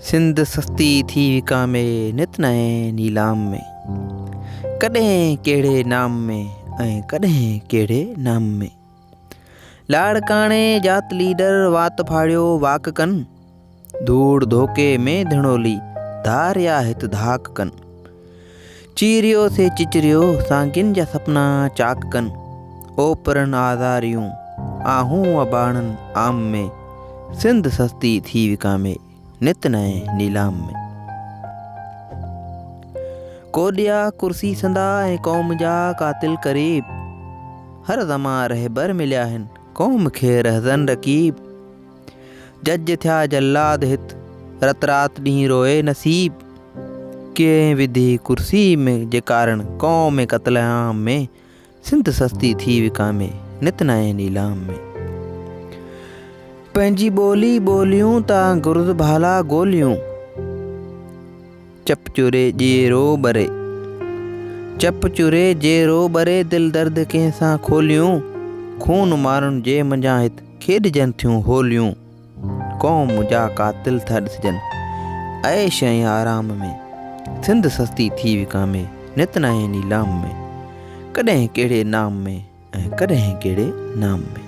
सिंध सस्ती थी विकामे नित नए नीलाम में। कॾहिं कहिड़े नाम में ऐं कॾहिं कहिड़े नाम में। लाड़काणे जात लीडर वात फाड़ियो वाक कन। धूड़ धोके में धणोली धारिया हित धाक कन। चीरियो से चिचरियो सांगिन जा सपना चाक कन। ओपरन आज़ारियूं आहूं अबाणन आम में। सिंध सस्ती थी विकामे नित नए नीलाम में। कोडिया कुर्सी संदा ऐं कौम जा कातिल करीब। हर ज़मा रहबर मिलिया आहिनि कौम खे रहज़न रकीब। जज थिया जल्लाद हित रत रात ॾींहुं रोए नसीब। कंहिं विधी कुर्सी में जे कारण कौम में क़त्ल-ए-आम में। सिंध सस्ती थी विकामे नित नए नीलाम में। पंहिंजी ॿोली ॿोलियूं तां गुर्ज़ भाला गोलियूं। चप चुरे जेरो बरे चप चुरे जेरो बरे दिल दर्द कंहिंसां खोलियूं। खून मारुनि जे मंझां हित खेॾजनि थियूं होलियूं। क़ौम जा कातिल था ॾिसजनि ऐश ऐं आराम में। सिंध सस्ती थी विकामे नित नए नीलाम में। कॾहिं कहिड़े नाम में ऐं कॾहिं कहिड़े नाम में।